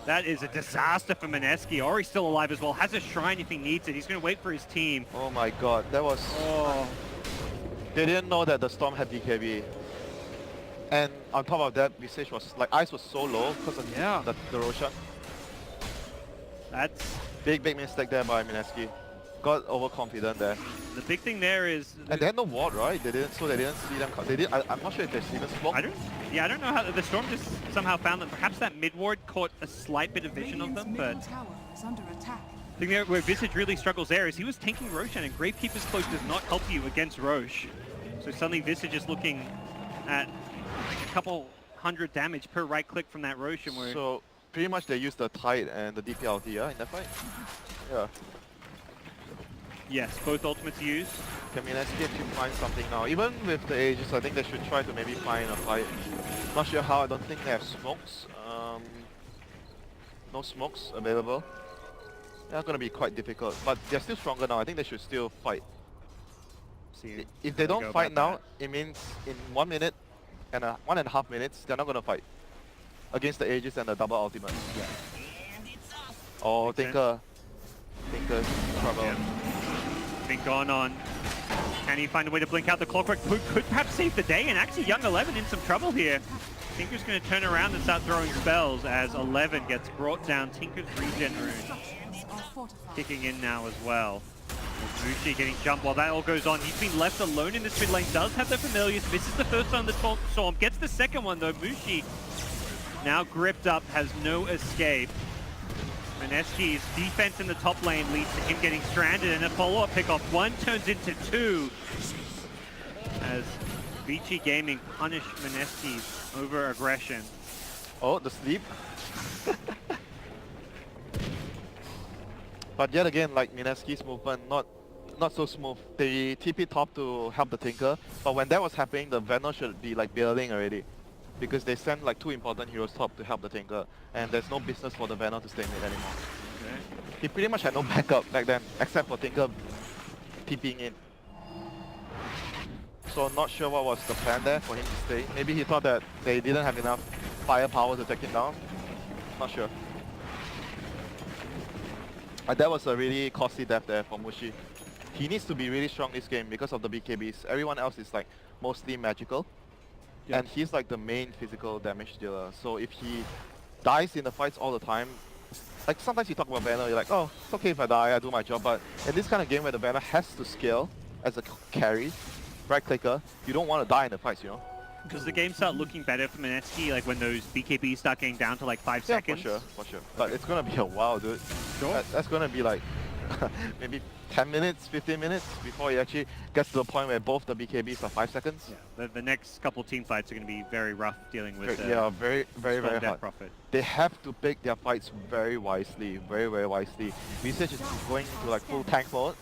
That is a disaster for Mineski. Ori's still alive as well. Has a shrine if he needs it. He's going to wait for his team. Oh my god, that was... Oh, They didn't know that the Storm had BKB. And on top of that, Visage was like, ice was so low because of the Roshan. that's Big mistake there by Mineski. Got overconfident there. the big thing there is... And they had no ward, right? They didn't see them. They did. I'm not sure if there's even smoke. I don't know how the Storm just somehow found them. Perhaps that mid ward caught a slight bit of vision of them, but Tower is under attack. I think where Visage really struggles there is he was tanking Roshan, and Gravekeeper's Cloak does not help you against Roche. So suddenly Visage is looking at a couple hundred damage per right click from that Roshan. Where So pretty much they used the Tide and the DPLT, in that fight. Yeah. yes, both ultimates used. Can Mineski actually find something now? Even with the Aegis, I think they should try to maybe find a fight. Not sure how. I don't think they have smokes. No smokes available. That's going to be quite difficult. But they're still stronger now. I think they should still fight. See If they how don't go fight about now, it means in 1 minute and 1.5 minutes, they're not going to fight against the Aegis and the double ultimate. Yeah. Oh, Makes sense. Tinker's in trouble. Yeah. Been gone on. Can he find a way to blink out the clockwork? Could perhaps save the day, and actually Young 11 in some trouble here. Tinker's going to turn around and start throwing spells as 11 gets brought down. Tinker's regen rune Structures are fortified. kicking in now as well. Mushi getting jumped while that all goes on. He's been left alone in this mid lane. Does have the familiars. This is the first time the Storm gets the second one though. Mushi now gripped up, has no escape. Mineski's defense in the top lane leads to him getting stranded, and a follow-up pickoff. One turns into two as Vici Gaming punish Mineski's over-aggression. Oh, the sleep. But yet again, like Mineski's movement, not so smooth. They TP top to help the Tinker, but when that was happening, the Venom should be like bailing already. Because they sent like 2 important heroes top to help the Tinker, and there's no business for the Venom to stay mid anymore. Okay. He pretty much had no backup back then, except for Tinker TPing in. So not sure what was the plan there for him to stay. Maybe he thought that they didn't have enough firepower to take him down. Not sure. That was a really costly death there for Mushi. He needs to be really strong this game because of the BKBs. Everyone else is like mostly magical. Yeah. And he's like the main physical damage dealer. So if he dies in the fights all the time, like sometimes you talk about banner, you're like, oh, it's okay if I die, I do my job. But in this kind of game where the banner has to scale as a carry, right clicker, you don't want to die in the fights, you know? Does the game start looking better for Mineski, like when those BKBs start getting down to like 5 seconds? For sure. But it's gonna be a while, dude. Sure. That's gonna be like maybe 10 minutes, 15 minutes before it actually gets to the point where both the BKBs are 5 seconds. Yeah. The next couple team fights are going to be very rough dealing with Yeah, very Death hard. Prophet. They have to pick their fights very wisely, very wisely. Vici is going into like full tank mode,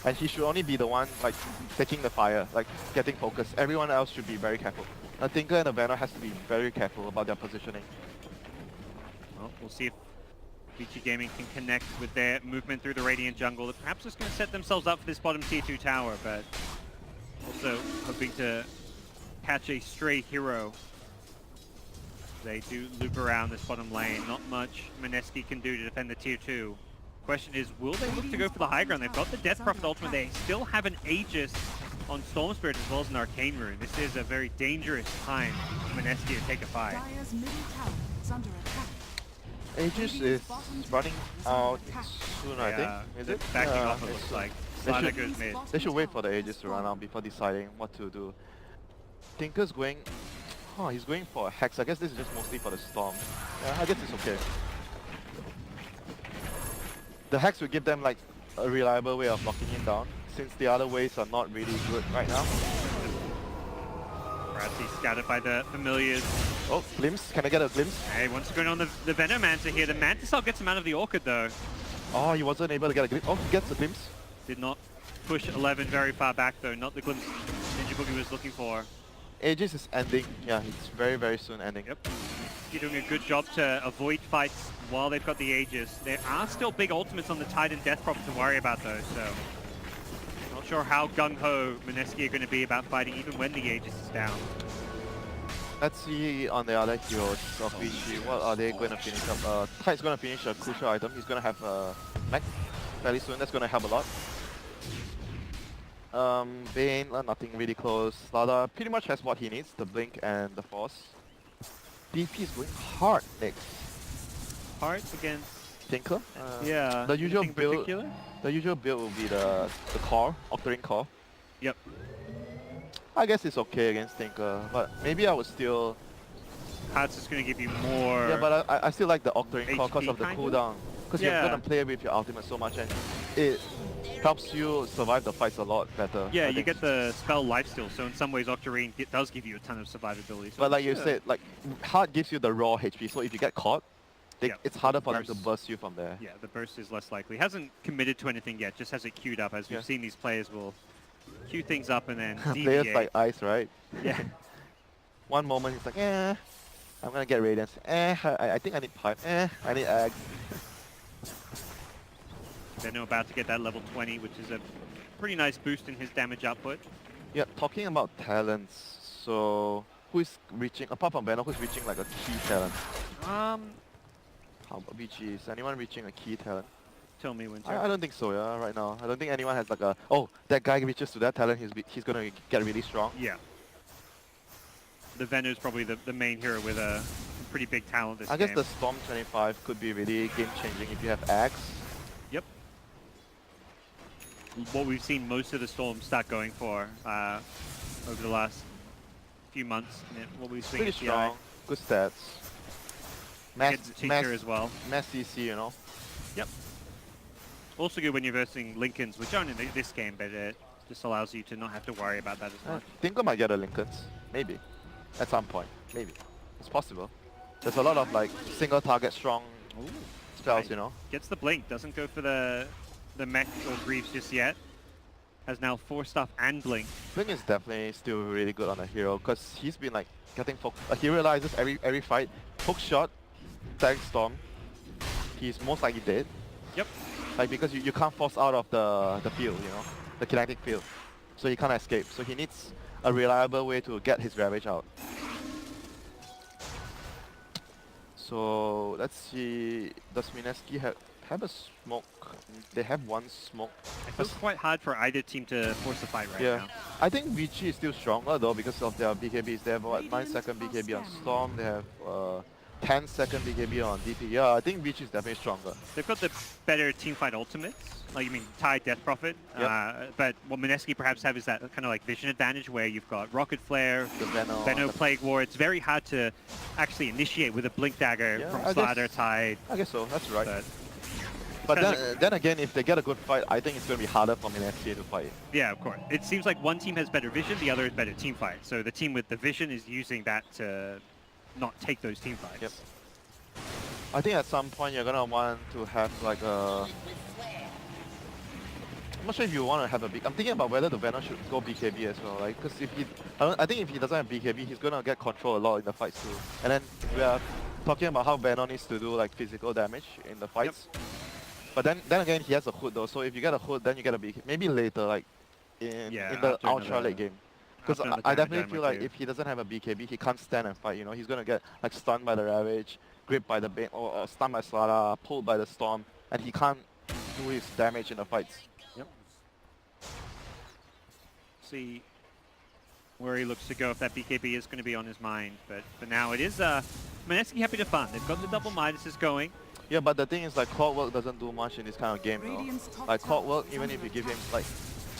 and he should only be the one like taking the fire, like getting focused. Everyone else should be very careful. I think and the banner has to be very careful about their positioning. Well, we'll see if Vici Gaming can connect with their movement through the Radiant jungle. They're perhaps just going to set themselves up for this bottom tier 2 tower, but also hoping to catch a stray hero. They do loop around this bottom lane. Not much Mineski can do to defend the tier 2. Question is, will they look to go for the high ground? They've got the Death Prophet ultimate. They still have an Aegis on Storm Spirit as well as an Arcane Rune. This is a very dangerous time for Mineski to take a fight. Dire's middle tower is under attack. Aegis is running out soon, I think. Is they're it? backing Yeah, off, it looks like. They Slada should- goes mid. They should wait for the Aegis to run out before deciding what to do. Tinker's going... Oh, he's going for a Hex. I guess this is just mostly for the Storm. Yeah, I guess it's okay. The Hex will give them like a reliable way of locking him down, since the other ways are not really good right now. Bradley scouted by the Familiars. Oh, glimpse. Can I get a glimpse? Hey, once going on the Venomancer here. The Mantisol gets him out of the Orchid though. Oh, he wasn't able to get a glimpse. Oh, he gets a glimpse. Did not push 11 very far back though. Not the glimpse Ninja Boogie was looking for. Aegis is ending. Yeah, it's very soon ending. Yep. You're doing a good job to avoid fights while they've got the Aegis. There are still big ultimates on the Titan Death Prophet to worry about though, so... Not sure how gung-ho Mineski are going to be about fighting even when the Aegis is down. Let's see on the other heroes of Vici, what are they going to finish up? Tide's going to finish a crucial item. He's going to have a mech fairly soon. That's going to help a lot. Bane, nothing really close. Slada pretty much has what he needs, the Blink and the Force. DP is going hard next. Hard against... Tinker? yeah. The usual anything build. particular? The usual build will be the core, Octarine core. Yep. I guess it's okay against Tinker, but maybe I would still... Hearts is going to give you more... Yeah, but I still like the Octarine core because HP of the kinda? cooldown. Because Yeah. you're going to play with your ultimate so much and it helps you survive the fights a lot better. Yeah, I you think. get the spell lifesteal, so in some ways Octarine does give you a ton of survivability. So But like you yeah. said, like hard gives you the raw HP, so if you get caught, Yeah, it's harder for them to burst. burst you from there. Yeah, the burst is less likely. Hasn't committed to anything yet, just has it queued up. As we've Yeah. seen, these players will queue things up and then Players deviate. like Ice, right? Yeah. One moment he's like, I'm gonna get Radiance. I think I need Pipe. I need Ag. They're about to get that level 20, which is a pretty nice boost in his damage output. Yeah, talking about talents, so who is reaching, apart from Banner, who's reaching like a key talent? How about Vici? Is anyone reaching a key talent? Tell me, Winter. I don't think so, yeah, right now. I don't think anyone has like a, oh, that guy reaches to that talent, he's gonna get really strong. Yeah. The Venu's probably the main hero with a pretty big talent this I guess game. the Storm 25 could be really game-changing if you have Axe. Yep. What we've seen most of the Storms start going for over the last few months. And what we've seen Pretty is strong, good stats. Gets Tinker as well. Mass CC, you know. Yep. Also good when you're versing Lincolns, which aren't in this game, but it just allows you to not have to worry about that as much. Tinker might get a Lincolns, maybe. At some point, maybe. It's possible. There's a lot of like single target strong Ooh. spells, Right. you know. Gets the blink, doesn't go for the mech or Greaves just yet. Has now 4 stuff and blink. Blink is definitely still really good on a hero because he's been like getting he realizes every fight, hook shot, tag storm, he's most likely dead. Yep. Like because you can't force out of the field, you know, the kinetic field. So he can't escape. So he needs a reliable way to get his Ravage out. So let's see, does Mineski have a smoke. They have one smoke. It feels quite hard for either team to force the fight right Yeah. now. I think Vici is still stronger though because of their BKBs. They have what, 9-second BKB on Storm. They have 10-second BKB on DP. Yeah, I think Vici is definitely stronger. They've got the better teamfight ultimates, like you mean Tide, Death Prophet. Yep. But what Mineski perhaps have is that kind of like vision advantage where you've got Rocket Flare, The Venno, Plague War. It's very hard to actually initiate with a Blink Dagger Yeah, from I Slider, guess- Tide. I guess so. That's right. But But then again, if they get a good fight, I think it's going to be harder for Mineski to fight. yeah, of course. It seems like one team has better vision, the other is better team fight. So the team with the vision is using that to not take those team fights. Yep. I think at some point you're going to want to have like a... I'm not sure if you want to have a big... I'm thinking about whether the Venom should go BKB as well, like, because if he... I think if he doesn't have BKB, he's going to get control a lot in the fights too. And then we are talking about how Venom needs to do like physical damage in the fights. But then again, he has a hood though, so if you get a hood, then you get a BKB. Maybe later, like in the after ultra another- late game. Because after another I time definitely Dynamo feel like too. if he doesn't have a BKB, he can't stand and fight, you know. He's going to get like stunned by the Ravage, gripped by the Bane, or stunned by Slada, pulled by the Storm, and he can't do his damage in the fights. See where he looks to go if that BKB is going to be on his mind. But for now, it is Mineski happy to fund. They've got the double Midas going. Yeah, but the thing is like Clockwork doesn't do much in this kind of game, though. Radiant's top Like tower Clockwork, is even under if you give him attack. like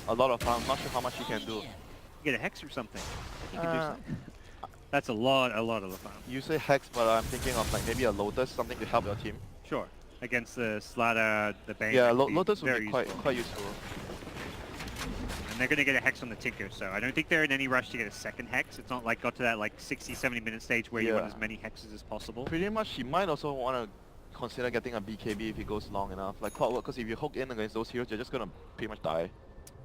a lot of farm, I'm not sure how much he can do. You get a Hex or something. You can do Uh, something. That's a lot of the farm. You say Hex, but I'm thinking of like maybe a Lotus, something to help your team. Sure. Against the Slada, the Bane. Yeah, that could be Lotus would very be quite useful. useful. And they're going to get a Hex on the Tinker, so I don't think they're in any rush to get a second Hex. It's not like got to that like 60, 70 minute stage where you want Yeah. as many Hexes as possible. Pretty much, he might also want to consider getting a BKB if he goes long enough. Like Clockwork, because if you hook in against those heroes, you're just gonna pretty much die.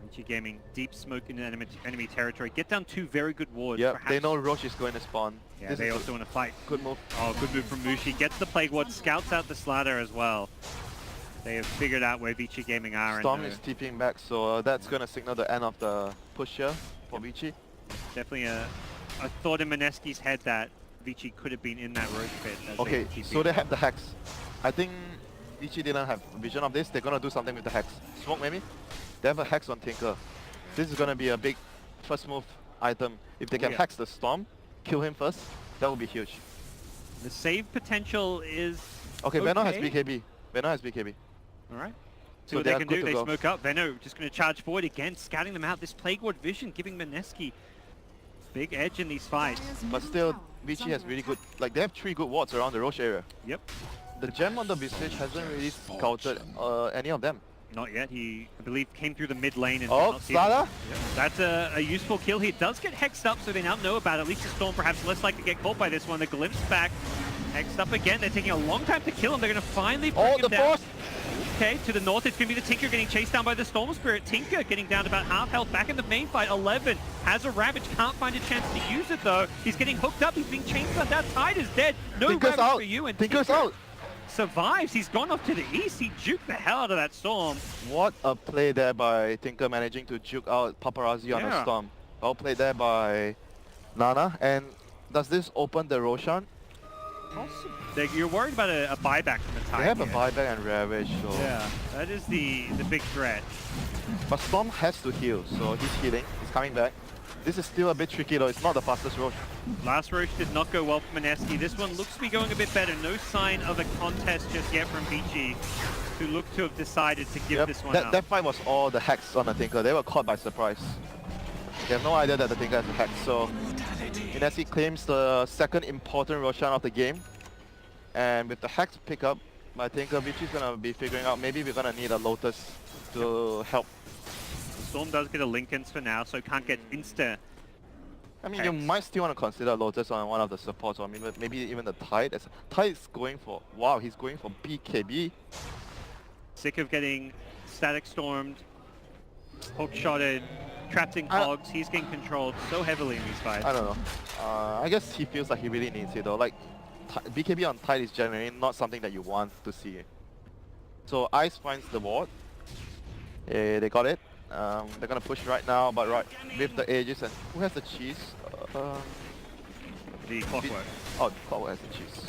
Vici Gaming, deep smoke into enemy territory. Get down two very good wards. Yeah, perhaps. they know Roche is going to spawn. Yeah, This they is also want to fight. good move. Oh, good move from Mushi. Gets the Plague Ward, scouts out the Slaughter as well. They have figured out where Vici Gaming are. Storm and is TPing back, so that's gonna signal the end of the push here for Vici. definitely a thought in Mineski's head that Vici could have been in that Roche pit. as they Okay, TP. so they have the Hex. I think Vici didn't have vision of this. They're gonna do something with the Hex. Smoke maybe? They have a Hex on Tinker. This is gonna be a big first move item. If they can Yeah. Hex the Storm, kill him first, that would be huge. The save potential is Okay, Venom has okay. BKB. Venom has BKB. All right. See So what they they are can good do. to They go. smoke up. Venno just going to charge forward again, scouting them out. This Plague Ward vision giving Mineski big edge in these fights. Dire's But middle still, tower is Vici has under really good, attack. like they have 3 good wards around the Roche area. Yep. The gem on the Visage hasn't really scouted any of them. Not yet. He, I believe, came through the mid lane and did Oh, not see it. Slada? That's a useful kill. He does get hexed up, so they now know about it. At least the Storm perhaps less likely to get caught by this one. The Glimpse back. Hexed up again. They're taking a long time to kill him. They're going to finally bring Oh, him the down. force! Okay, to the north, it's going to be the Tinker getting chased down by the Storm Spirit. Tinker getting down to about half health. Back in the main fight, 11. Has a Ravage, can't find a chance to use it though. He's getting hooked up, he's being chained on that. Tide is dead. No Tinker's Ravage out. for you, and Tinker's Tinker out. survives. He's gone off to the east. He juked the hell out of that Storm. What a play there by Tinker managing to juke out Paparazzi on a Yeah. Storm. Well played there by Nana. And does this open the Roshan? You're worried about a buyback from the Tide. They have a here. buyback and Ravage, so... Yeah, that is the big threat. But Storm has to heal, so he's healing. He's coming back. This is still a bit tricky though. It's not the fastest Roche. Last Roche did not go well for Mineski. This one looks to be going a bit better. No sign of a contest just yet from Vici, who look to have decided to give this one up. That fight was all the hacks on the Tinker. They were caught by surprise. They have no idea that the Tinker has a hack, so Mineski claims the second important Roshan of the game. And with the hacks pick up, I think Vici's gonna be figuring out maybe we're gonna need a Lotus to help. Storm does get a Linken's for now, so can't get insta. I mean, you Hex. might still want to consider Lotus on one of the supports, or maybe even the Tide. Tide's going for, wow, he's going for BKB. Sick of getting static stormed, hook shotted, trapped in cogs. He's getting controlled so heavily in these fights. I don't know. I guess he feels like he really needs it though. Like, BKB on Tide is generally not something that you want to see. So Ice finds the ward. They got it. They're gonna push right now, but right with the Aegis, and who has the cheese? The Clockwork. Oh, Clockwork has the cheese.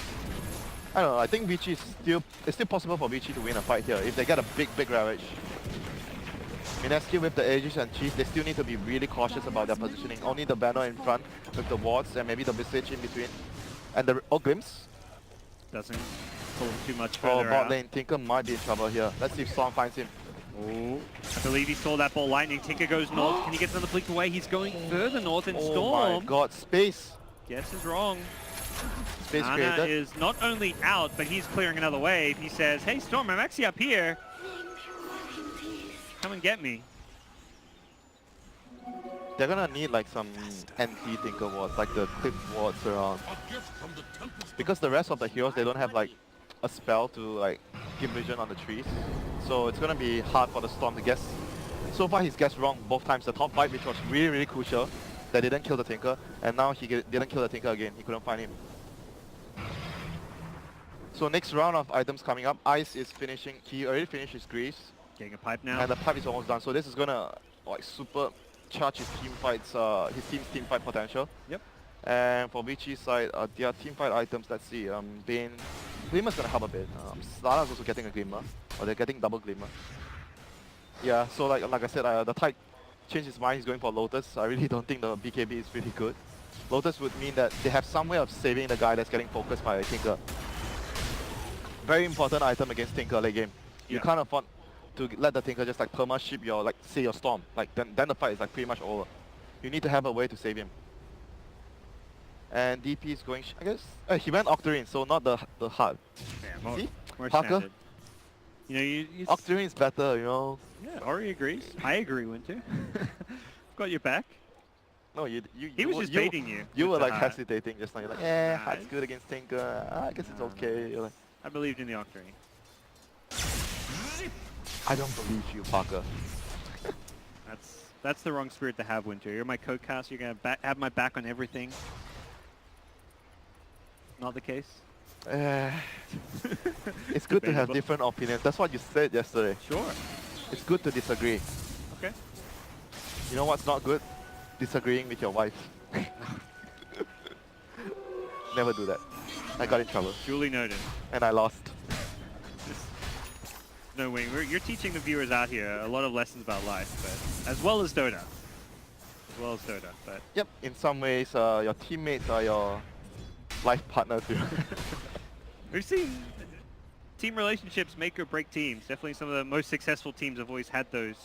I don't know, I think Vici it's still possible for Vici to win a fight here if they get a big Ravage. Mineski with the Aegis and Cheese, they still need to be really cautious about their positioning. Only the banner in front with the wards and maybe the Visage in between. And the Glimpse. Doesn't pull him too much For further bot out. lane, Tinker might be in trouble here. Let's see if Storm finds him. Oh, I believe he saw that ball lightning. Tinker goes north. Can he get another blink away? He's going further north in Oh Storm. my god, space! Guess is wrong. Space Ana created. is not only out, but he's clearing another wave. He says, hey Storm, I'm actually up here. Come and get me. They're gonna need like some anti-Tinker wards, like the clip wards around. Because the rest of the heroes, they don't have like a spell to like give vision on the trees. So it's gonna be hard for the Storm to guess. So far he's guessed wrong both times. The top fight, which was really crucial, that didn't kill the Tinker, and now he didn't kill the Tinker again. He couldn't find him. So next round of items coming up, Ice is finishing, he already finished his Greaves, Getting a pipe now. and the pipe is almost done. So this is gonna like super charge his team fights, his team's team fight potential. Yep. And for Vici's side, their team fight items, let's see, Bane, Glimmer's gonna help a bit. Slada's also getting a Glimmer, or they're getting double Glimmer. Yeah, so like I said, the Tide changed his mind, he's going for Lotus. I really don't think the BKB is really good. Lotus would mean that they have some way of saving the guy that's getting focused by a Tinker. Very important item against Tinker late game. You Yeah. can't afford to let the Tinker just like perma-ship your, like, say your Storm. Like, then the fight is like pretty much over. You need to have a way to save him. And DP is going, I guess, he went Octarine, so not the hard. Yeah, more, See? more Parker? standard. You know, you Octarine is better, you know. yeah, Ori agrees. I agree, Winter. Got your back. No, he was just baiting you You with were the like hard. hesitating just now. You're like, yeah, Nah, hard's good against Tinker. I guess it's Nah, okay. You're like, I believed in the Octarine. I don't believe you, Parker. That's the wrong spirit to have, Winter. You're my co-cast. You're gonna have my back on everything. Not the case. It's good to have Debatable. different opinions. That's what you said yesterday. Sure. It's good to disagree. Okay. You know what's not good? Disagreeing with your wife. Never do that. I got in trouble. Duly noted. And I lost. No way. You're teaching the viewers out here a lot of lessons about life, but as well as Dota. But Yep, in some ways, your teammates are your life partners. we've seen team relationships make or break teams. Definitely some of the most successful teams have always had those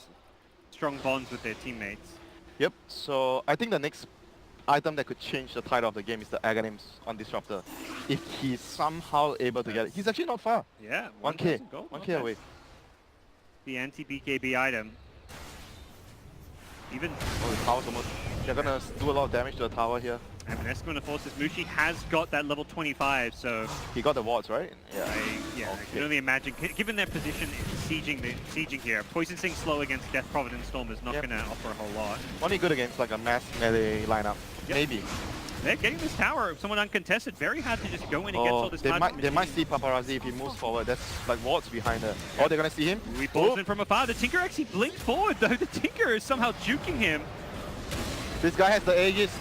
strong bonds with their teammates. Yep, so I think the next item that could change the tide of the game is the Aghanims on Disruptor. If he's somehow able to get it. He's actually not far. Yeah, 1k. 1,000 gold. 1k away. The anti-BKB item. Even Oh, the tower's almost... They're gonna do a lot of damage to the tower here. and Mineski going to force this. Mushi has got that level 25, so He got the wards, right? Yeah. I can Okay. only imagine, given their position in sieging here, Poison Sing slow against Death Providence Storm is not Yep. going to offer a whole lot. Only good against like a mass melee lineup. Yep. Maybe. They're getting this tower, someone uncontested, very hard to just go in against all this they target might machine. see Paparazzi if he moves forward. That's like wards behind her. Oh, they're gonna see him? We balls in from afar. The Tinker actually blinked forward though. The Tinker is somehow juking him. This guy has the Aegis.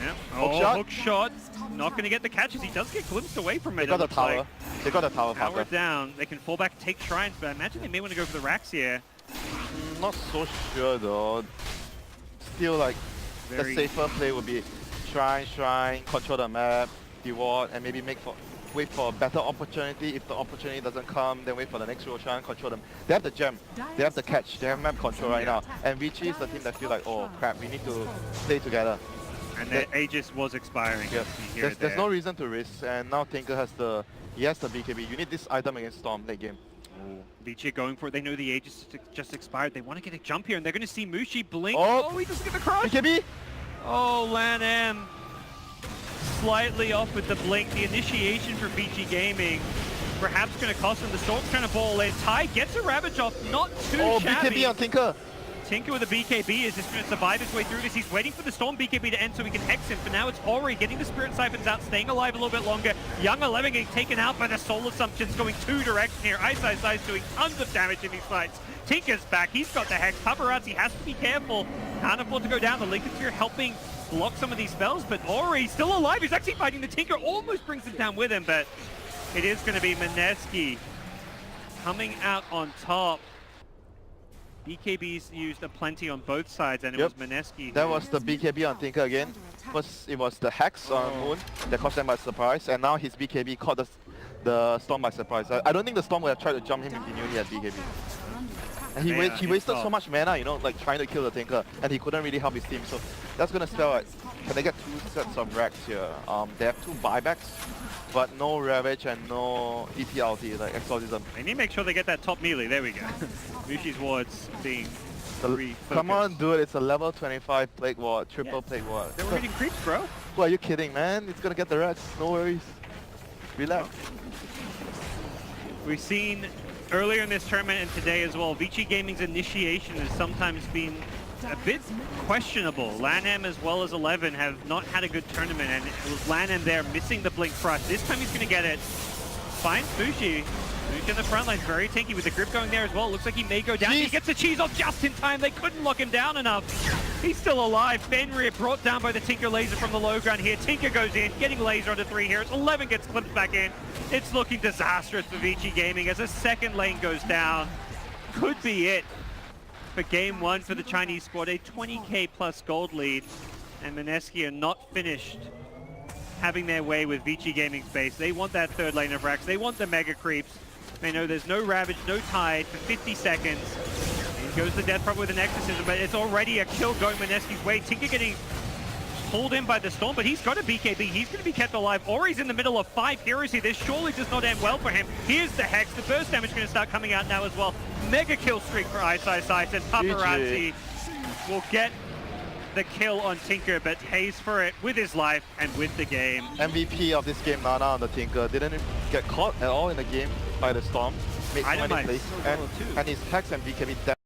Yep. Hook Oh, shot. hook shot. Not going to get the catches. He does get glimpsed away from it. They got it the looks tower. like. They got the tower, Tower Parker. down. They can fall back and take shrines, but I imagine they may want to go for the racks here. Not so sure though. Still like Very the safer play would be shrine, control the map, reward, and maybe wait for a better opportunity. If the opportunity doesn't come, then wait for the next row, try and control them. They have the gem, they have the catch, they have map control right now. And Vici is the team that feel like, oh crap, we need to stay together. And their Aegis was expiring. Yes. You hear it There's there. no reason to risk, and now Tinker has the BKB. You need this item against Storm late game. Vici going for it. They know the Aegis just expired. They want to get a jump here, and they're going to see Mushi blink. Oh. He doesn't get the crush. BKB! Oh, Lan M. Slightly off with the blink. The initiation for VG Gaming. Perhaps going to cost him. The Storm's trying to ball in. Ty gets a Ravage off. Not too Oh, shabby. BKB on Tinker! Tinker with a BKB is just going to survive his way through this. He's waiting for the Storm BKB to end so he can hex him. For now, it's Ori getting the Spirit Siphons out, staying alive a little bit longer. Young 11 getting taken out by the Soul Assumptions, going two directions here. Ice doing tons of damage in these fights. Tinker's back. He's got the hex. Paparazzi has to be careful. Can't afford to go down. The Lincoln Sphere helping block some of these spells, but Ori still alive. He's actually fighting the Tinker. Almost brings him down with him, but It is going to be Mineski coming out on top. BKB's used a plenty on both sides, and it was Mineski. That was the BKB on Tinker again. First, it was the Hex on Moon that caught them by surprise, and now his BKB caught the Storm by surprise. I don't think the Storm would have tried to jump him if he knew he had BKB. And he wasted so much mana, you know, like trying to kill the Tinker, and he couldn't really help his team. So that's gonna spell like, can they get 2 sets of racks here? They have 2 buybacks, but no Ravage and no EP ulti, like Exorcism. They need to make sure they get that top melee. There we go. Vici's wards being Come on, dude, it's a level 25 Plague Ward, triple Plague Ward. They're reading creeps, bro. Who are you kidding, man? It's gonna get the rats, no worries. Relax. We've seen earlier in this tournament and today as well, Vici Gaming's initiation has sometimes been a bit questionable. LANM as well as 11 have not had a good tournament, and it was LANM there missing the Blink Crush. This time he's going to get it. Finds Vici. Vici in the front line, very tanky with the grip going there as well. Looks like he may go down. He gets the cheese off just in time. They couldn't lock him down enough. He's still alive. Fenrir brought down by the Tinker laser from the low ground here. Tinker goes in, getting laser onto 3 here. 11 gets clipped back in. It's looking disastrous for Vici Gaming as a second lane goes down. Could be it for game 1 for the Chinese squad. A 20k plus gold lead. And Mineski are not finished having their way with Vici Gaming's base. They want that third lane of racks. They want the mega creeps. They know there's no Ravage, no Tide for 50 seconds. In goes the Death Prop with an Exorcism, but it's already a kill going Mineski's way. Tinker getting pulled in by the Storm, but he's got a BKB. He's going to be kept alive. Ori's in the middle of 5 heroes here. This surely does not end well for him. Here's the Hex. The burst damage going to start coming out now as well. Mega kill streak for Ice, and Paparazzi will get the kill on Tinker, but pays for it with his life and with the game. MVP of this game, Nana on the Tinker, didn't get caught at all in the game by the Storm. Made so many plays, and his Hex and BKB